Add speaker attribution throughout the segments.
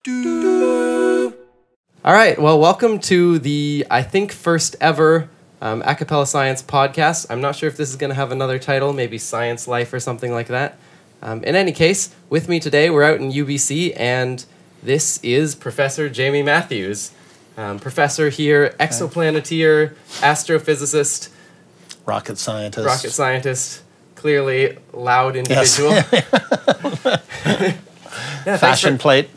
Speaker 1: All right, well, welcome to the, I think, first ever a cappella science podcast. I'm not sure if this is going to have another title, maybe Science Life or something like that. In any case, with me today, we're out in UBC, and this is Professor Jaymie Matthews. Professor here, exoplaneteer, astrophysicist.
Speaker 2: Rocket scientist.
Speaker 1: Clearly loud individual.
Speaker 2: Yes.
Speaker 1: Yeah,
Speaker 2: Fashion plate.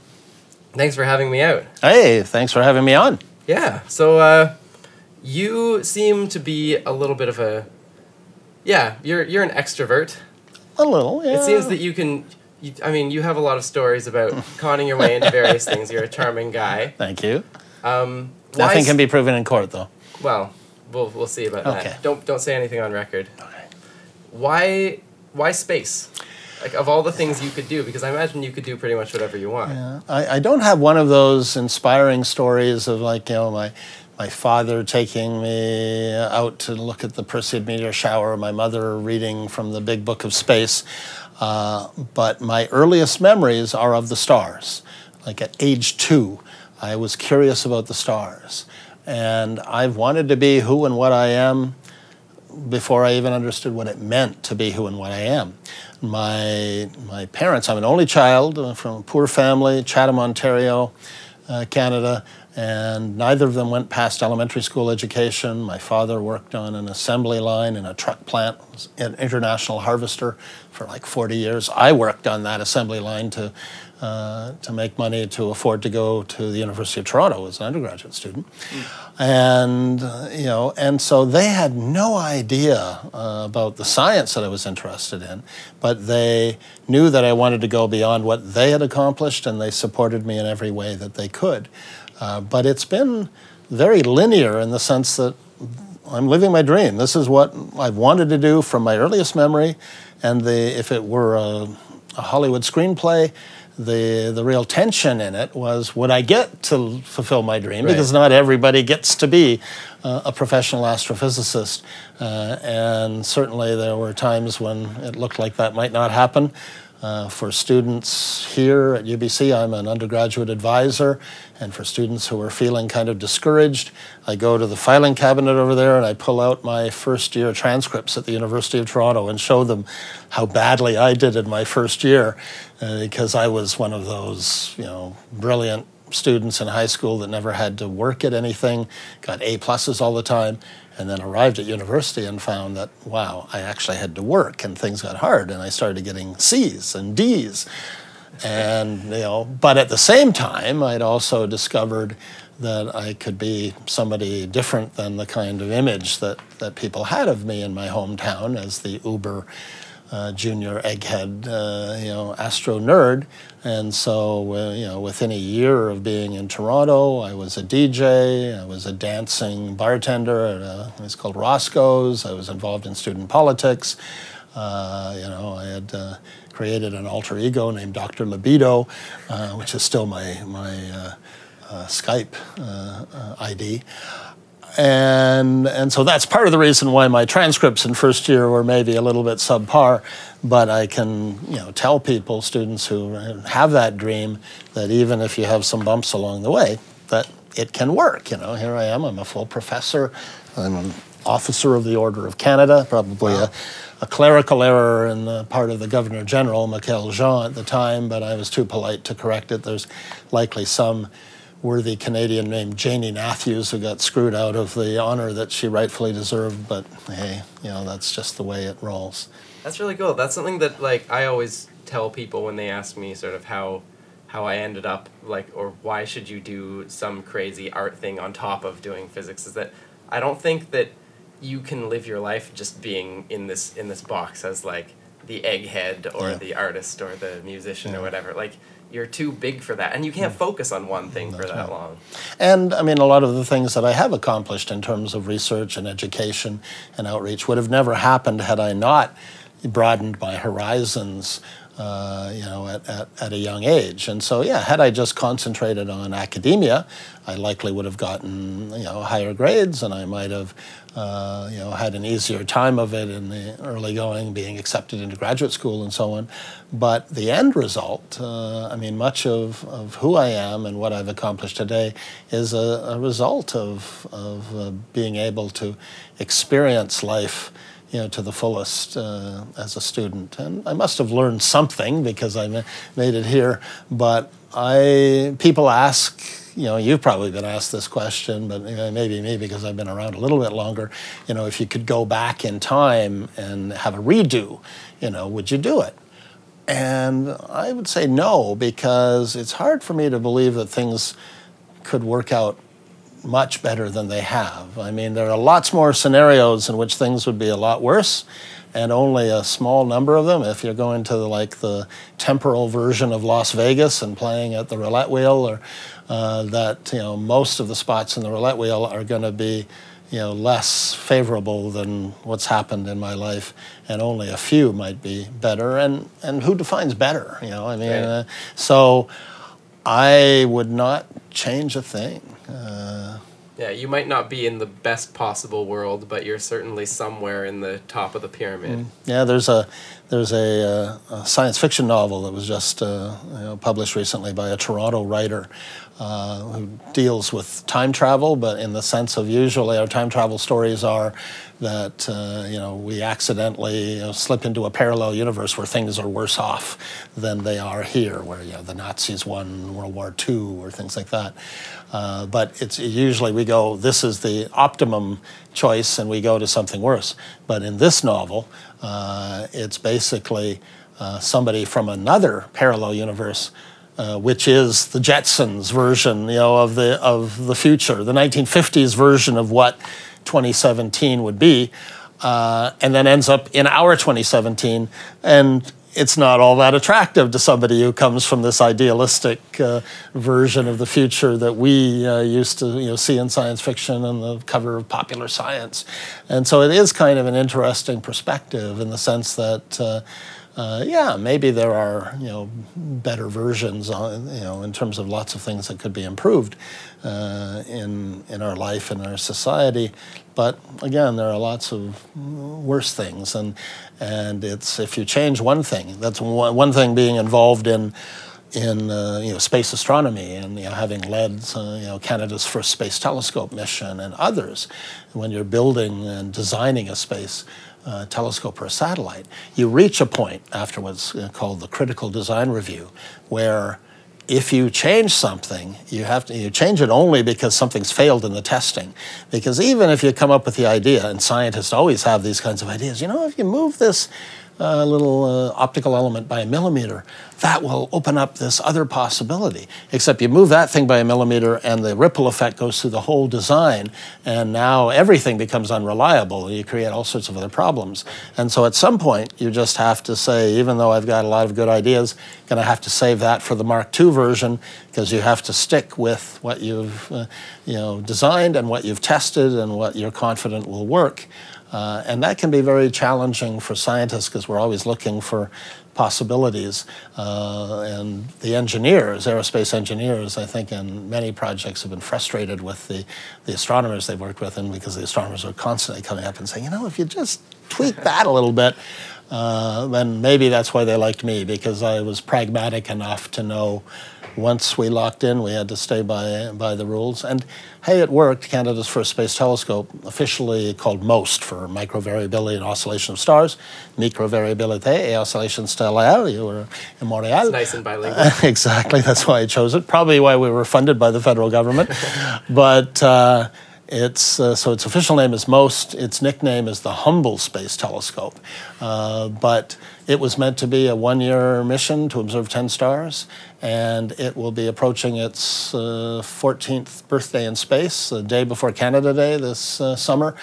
Speaker 1: Thanks for having me out.
Speaker 2: Hey, thanks for having me on.
Speaker 1: Yeah, so you seem to be a little bit of a, you're an extrovert.
Speaker 2: A little, yeah.
Speaker 1: It seems that you have a lot of stories about conning your way into various things. You're a charming guy.
Speaker 2: Thank you. Nothing can be proven in court, though.
Speaker 1: Well, we'll see about
Speaker 2: Okay.
Speaker 1: that. Don't say anything on record.
Speaker 2: Okay.
Speaker 1: Why space? Like, of all the things you could do, because I imagine you could do pretty much whatever you want.
Speaker 2: Yeah. I don't have one of those inspiring stories of, like, my father taking me out to look at the Perseid meteor shower, my mother reading from the big book of space. But my earliest memories are of the stars. Like at age 2, I was curious about the stars. And I've wanted to be who and what I am before I even understood what it meant to be who and what I am. My parents, I'm an only child from a poor family, Chatham, Ontario, Canada, and neither of them went past elementary school education. My father worked on an assembly line in a truck plant, was an international harvester for like 40 years. I worked on that assembly line to make money to afford to go to the University of Toronto as an undergraduate student. And, and so they had no idea about the science that I was interested in, but they knew that I wanted to go beyond what they had accomplished, and they supported me in every way that they could. But it's been very linear in the sense that I'm living my dream. This is what I've wanted to do from my earliest memory, and if it were a Hollywood screenplay, the real tension in it was, would I get to fulfill my dream? Right. Because not everybody gets to be a professional astrophysicist. And certainly there were times when it looked like that might not happen. For students here at UBC, I'm an undergraduate advisor, and for students who are feeling kind of discouraged, I go to the filing cabinet over there and I pull out my first year transcripts at the University of Toronto and show them how badly I did in my first year, because I was one of those, brilliant students in high school that never had to work at anything, got A+ all the time, and then arrived at university and found that, wow, I actually had to work and things got hard, and I started getting C's and D's. And, but at the same time, I'd also discovered that I could be somebody different than the kind of image that people had of me in my hometown as the uber junior egghead, astro nerd. And so, within a year of being in Toronto, I was a DJ, I was a dancing bartender at a place called Roscoe's, I was involved in student politics, I had created an alter ego named Dr. Libido, which is still my Skype ID. And so that's part of the reason why my transcripts in first year were maybe a little bit subpar, but I can, tell people, students who have that dream, that even if you have some bumps along the way, that it can work. Here I am, I'm a full professor, I'm an officer of the Order of Canada, probably a clerical error in the part of the Governor General, Michael Jean, at the time, but I was too polite to correct it. There's likely some worthy Canadian named Jaymie Matthews who got screwed out of the honor that she rightfully deserved, but hey, that's just the way it rolls.
Speaker 1: That's really cool. That's something that, I always tell people when they ask me sort of how I ended up, or why should you do some crazy art thing on top of doing physics, is that I don't think that you can live your life just being in this box as, the egghead or the artist or the musician or whatever. You're too big for that, and you can't focus on one thing for that long.
Speaker 2: And, a lot of the things that I have accomplished in terms of research and education and outreach would have never happened had I not broadened my horizons at a young age. And so, yeah, had I just concentrated on academia, I likely would have gotten, higher grades, and I might have, had an easier time of it in the early going, being accepted into graduate school and so on. But the end result, much of who I am and what I've accomplished today is a result of being able to experience life to the fullest as a student. And I must have learned something because I made it here. But people ask, you've probably been asked this question, but maybe me because I've been around a little bit longer, if you could go back in time and have a redo, would you do it? And I would say no, because it's hard for me to believe that things could work out much better than they have. I mean, there are lots more scenarios in which things would be a lot worse, and only a small number of them. If you're going to the temporal version of Las Vegas and playing at the roulette wheel, or most of the spots in the roulette wheel are going to be less favorable than what's happened in my life, and only a few might be better. And who defines better?
Speaker 1: Right.
Speaker 2: So I would not change a thing.
Speaker 1: Yeah, you might not be in the best possible world, but you're certainly somewhere in the top of the pyramid.
Speaker 2: Yeah, there's a science fiction novel that was just published recently by a Toronto writer who deals with time travel, but in the sense of usually our time travel stories are that we accidentally slip into a parallel universe where things are worse off than they are here, where the Nazis won World War II or things like that. But it's usually we go, this is the optimum choice, and we go to something worse. But in this novel, it's basically somebody from another parallel universe, which is the Jetsons version, of the future, the 1950s version of what 2017 would be, and then ends up in our 2017, and it's not all that attractive to somebody who comes from this idealistic version of the future that we used to see in science fiction and the cover of Popular Science. And so it is kind of an interesting perspective in the sense that maybe there are better versions in terms of lots of things that could be improved in our life and our society, but again there are lots of worse things, and it's if you change one thing, that's one thing being involved in space astronomy and having led Canada's first space telescope mission and others, when you're building and designing a space telescope or a satellite, you reach a point after what's called the critical design review, where if you change something, you change it only because something's failed in the testing. Because even if you come up with the idea, and scientists always have these kinds of ideas, if you move this little optical element by a millimeter, that will open up this other possibility. Except you move that thing by a millimeter and the ripple effect goes through the whole design, and now everything becomes unreliable. You create all sorts of other problems. And so at some point, you just have to say, even though I've got a lot of good ideas, I'm going to have to save that for the Mark II version, because you have to stick with what you've designed and what you've tested and what you're confident will work. And that can be very challenging for scientists because we're always looking for possibilities. And the engineers, aerospace engineers, I think in many projects have been frustrated with the astronomers they've worked with, and because the astronomers are constantly coming up and saying, if you just tweak that a little bit, then maybe that's why they liked me, because I was pragmatic enough to know once we locked in, we had to stay by the rules. And hey, it worked. Canada's first space telescope, officially called MOST for microvariability and oscillation of stars, microvariabilité et oscillation stellaire, in Montreal.
Speaker 1: It's nice and bilingual.
Speaker 2: Exactly, that's why I chose it. Probably why we were funded by the federal government. But so its official name is MOST. Its nickname is the Hubble Space Telescope. But it was meant to be a one-year mission to observe 10 stars, and it will be approaching its 14th birthday in space, the day before Canada Day this summer,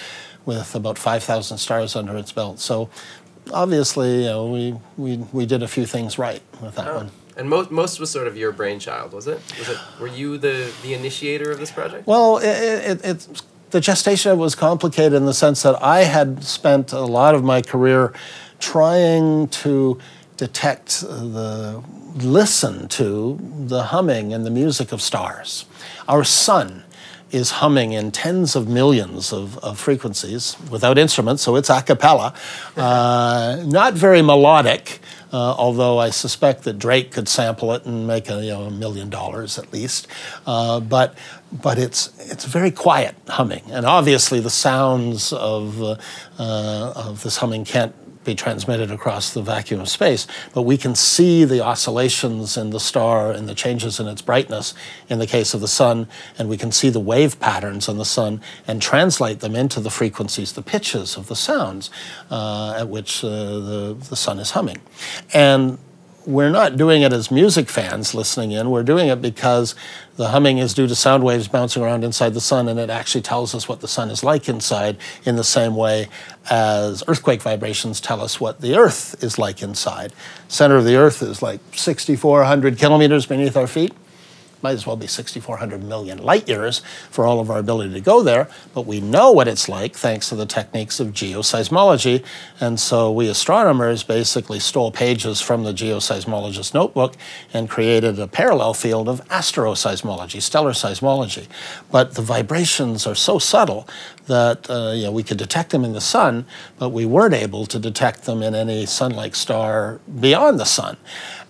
Speaker 2: with about 5,000 stars under its belt. So obviously, we did a few things right with that one.
Speaker 1: And most was sort of your brainchild, was it? Were you the initiator of this project?
Speaker 2: Well, the gestation was complicated in the sense that I had spent a lot of my career trying to detect listen to the humming and the music of stars. Our sun is humming in tens of millions of frequencies without instruments, so it's a cappella. Not very melodic, although I suspect that Drake could sample it and make $1 million at least. But it's very quiet humming, and obviously the sounds of this humming can't be transmitted across the vacuum of space, but we can see the oscillations in the star and the changes in its brightness in the case of the sun, and we can see the wave patterns on the sun and translate them into the frequencies, the pitches of the sounds at which the sun is humming. And we're not doing it as music fans listening in. We're doing it because the humming is due to sound waves bouncing around inside the sun, and it actually tells us what the sun is like inside in the same way as earthquake vibrations tell us what the Earth is like inside. Center of the Earth is like 6,400 kilometers beneath our feet. Might as well be 6,400 million light years for all of our ability to go there, but we know what it's like thanks to the techniques of geoseismology, and so we astronomers basically stole pages from the geoseismologist notebook and created a parallel field of astroseismology, stellar seismology. But the vibrations are so subtle that we could detect them in the sun, but we weren't able to detect them in any sun-like star beyond the sun.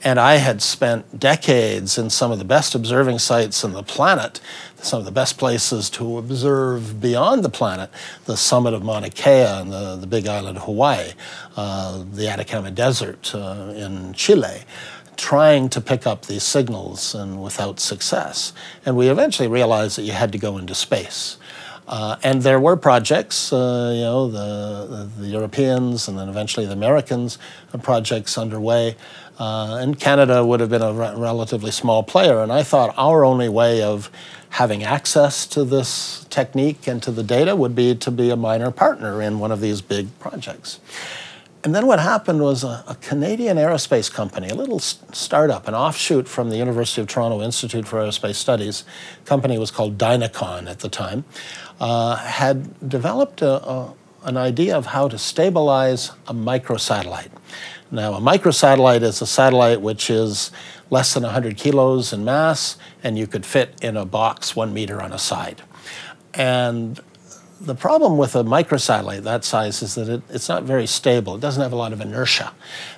Speaker 2: And I had spent decades in some of the best observing sites on the planet, some of the best places to observe beyond the planet, the summit of Mauna Kea and the big island of Hawaii, the Atacama Desert in Chile, trying to pick up these signals and without success. And we eventually realized that you had to go into space. And there were projects, the Europeans and then eventually the Americans, projects underway. And Canada would have been a relatively small player. And I thought our only way of having access to this technique and to the data would be to be a minor partner in one of these big projects. And then what happened was a Canadian aerospace company, a little startup, an offshoot from the University of Toronto Institute for Aerospace Studies, a company was called Dynacon at the time, had developed an idea of how to stabilize a microsatellite. Now, a microsatellite is a satellite which is less than 100 kilos in mass, and you could fit in a box 1 meter on a side. And the problem with a microsatellite that size is that it's not very stable. It doesn't have a lot of inertia.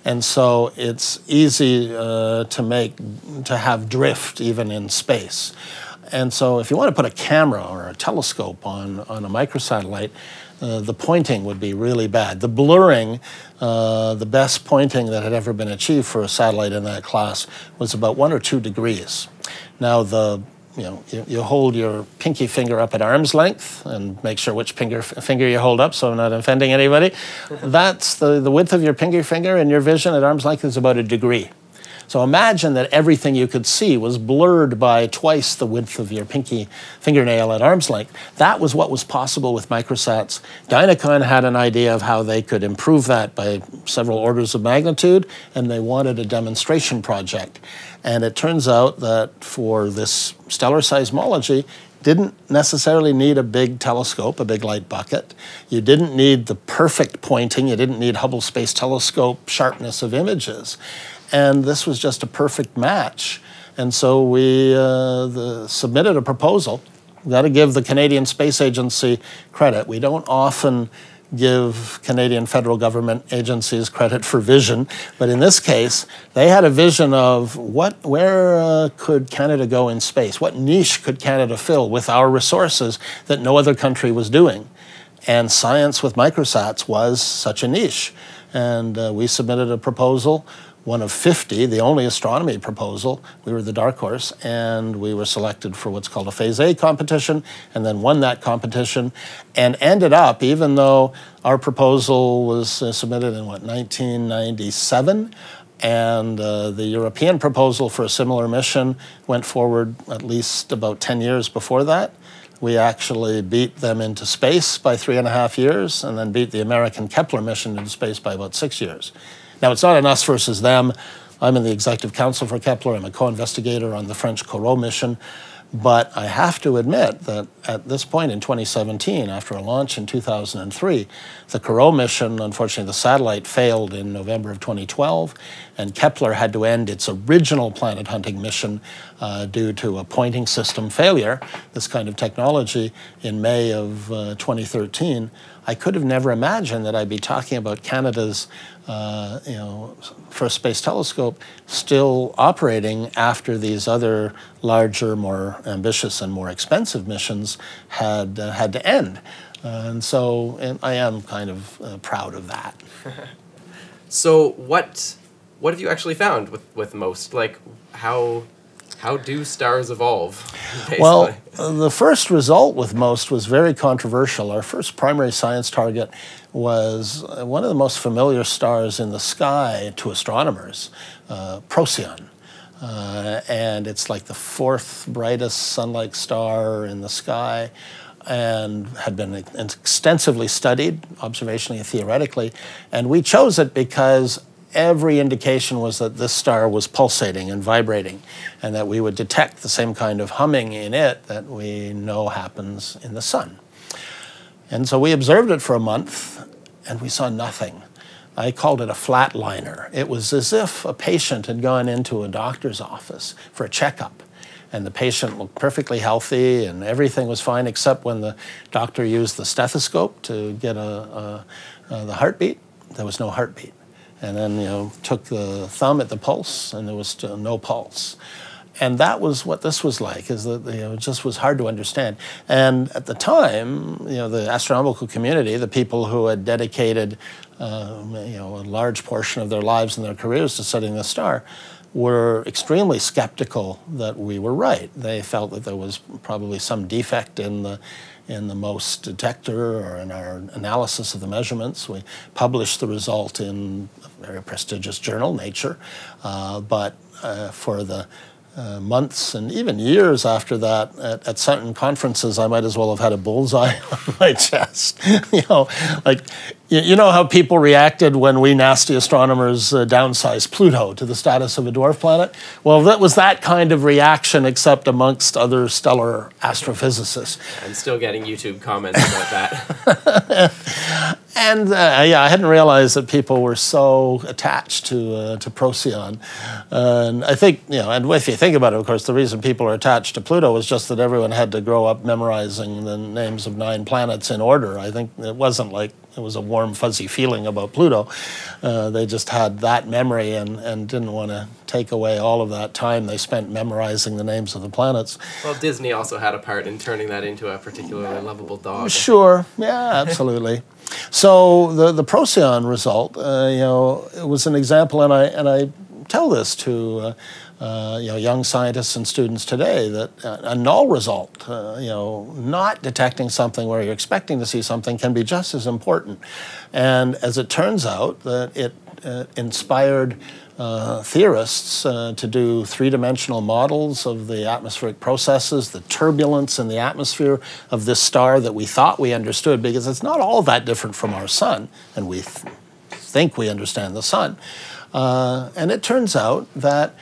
Speaker 2: And so it's easy to have drift even in space. And so if you want to put a camera or a telescope on a microsatellite, the pointing would be really bad. The blurring, the best pointing that had ever been achieved for a satellite in that class was about 1 or 2 degrees. Now you hold your pinky finger up at arm's length and make sure which finger you hold up so I'm not offending anybody. That's the width of your pinky finger, and your vision at arm's length is about 1 degree. So imagine that everything you could see was blurred by twice the width of your pinky fingernail at arm's length. That was what was possible with microsats. Dynacon had an idea of how they could improve that by several orders of magnitude, and they wanted a demonstration project. And it turns out that for this stellar seismology, didn't necessarily need a big telescope, a big light bucket. You didn't need the perfect pointing. You didn't need Hubble Space Telescope sharpness of images. And this was just a perfect match. And so we submitted a proposal. We've got to give the Canadian Space Agency credit. We don't often give Canadian federal government agencies credit for vision, but in this case, they had a vision of where could Canada go in space? What niche could Canada fill with our resources that no other country was doing? And science with microsats was such a niche. And we submitted a proposal, one of 50, the only astronomy proposal. We were the dark horse, and we were selected for what's called a Phase A competition, and then won that competition, and ended up, even though our proposal was submitted in, 1997, and the European proposal for a similar mission went forward at least about 10 years before that. We actually beat them into space by 3.5 years, and then beat the American Kepler mission into space by about 6 years. Now, it's not an us versus them. I'm in the executive council for Kepler. I'm a co-investigator on the French Corot mission. But I have to admit that at this point in 2017, after a launch in 2003, the Corot mission, unfortunately the satellite failed in November of 2012, and Kepler had to end its original planet hunting mission due to a pointing system failure, this kind of technology, in May of 2013. I could have never imagined that I'd be talking about Canada's first space telescope still operating after these other larger, more ambitious and more expensive missions had to end. And I am kind of proud of that.
Speaker 1: So what have you actually found with MOST? Like how do stars evolve, basically?
Speaker 2: Well, the first result with MOST was very controversial. Our first primary science target was one of the most familiar stars in the sky to astronomers, Procyon. And it's like the fourth brightest sun-like star in the sky, and had been extensively studied, observationally and theoretically. And we chose it because every indication was that this star was pulsating and vibrating, and that we would detect the same kind of humming in it that we know happens in the sun. And so we observed it for a month, and we saw nothing. I called it a flatliner. It was as if a patient had gone into a doctor's office for a checkup, and the patient looked perfectly healthy, and everything was fine except when the doctor used the stethoscope to get the heartbeat. There was no heartbeat. And then, took the thumb at the pulse, and there was still no pulse. And that was what this was like, is that it just was hard to understand. And at the time, the astronomical community, the people who had dedicated, a large portion of their lives and their careers to studying the star, were extremely skeptical that we were right. They felt that there was probably some defect in the MOST detector or in our analysis of the measurements. We published the result in a very prestigious journal, Nature, but for the months and even years after that, at certain conferences, I might as well have had a bullseye on my chest. You know how people reacted when we nasty astronomers downsized Pluto to the status of a dwarf planet? Well, that was that kind of reaction, except amongst other stellar astrophysicists.
Speaker 1: I'm still getting YouTube comments about that.
Speaker 2: And I hadn't realized that people were so attached to Procyon. And I think, and if you think about it, of course, the reason people are attached to Pluto was just that everyone had to grow up memorizing the names of 9 planets in order. I think it wasn't like it was a warm, fuzzy feeling about Pluto. They just had that memory and didn't want to take away all of that time they spent memorizing the names of the planets.
Speaker 1: Well, Disney also had a part in turning that into a particularly lovable dog.
Speaker 2: Sure, yeah, absolutely. So the Procyon result, it was an example, and I tell this to young scientists and students today, that a null result, not detecting something where you're expecting to see something, can be just as important. And as it turns out, that it inspired theorists to do 3-dimensional models of the atmospheric processes, the turbulence in the atmosphere of this star that we thought we understood, because it's not all that different from our sun, and we think we understand the sun. And it turns out that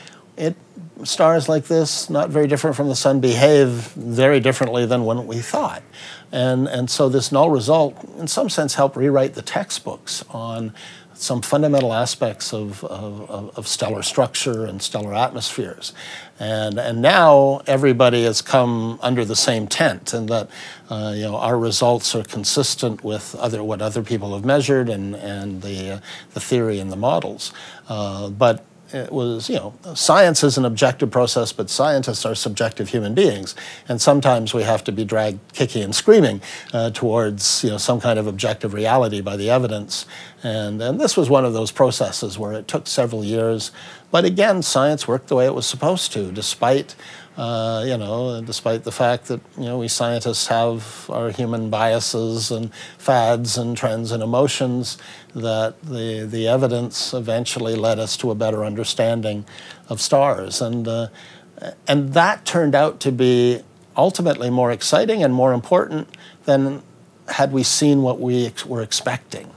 Speaker 2: stars like this, not very different from the sun, behave very differently than what we thought. And so this null result, in some sense, helped rewrite the textbooks on some fundamental aspects of stellar structure and stellar atmospheres. And now everybody has come under the same tent, and that our results are consistent with what other people have measured and the theory and the models. But it was, science is an objective process, but scientists are subjective human beings. And sometimes we have to be dragged kicking and screaming towards, some kind of objective reality by the evidence. And this was one of those processes where it took several years. But again, science worked the way it was supposed to, despite despite the fact that, we scientists have our human biases and fads and trends and emotions, that the evidence eventually led us to a better understanding of stars. And that turned out to be ultimately more exciting and more important than had we seen what we were expecting.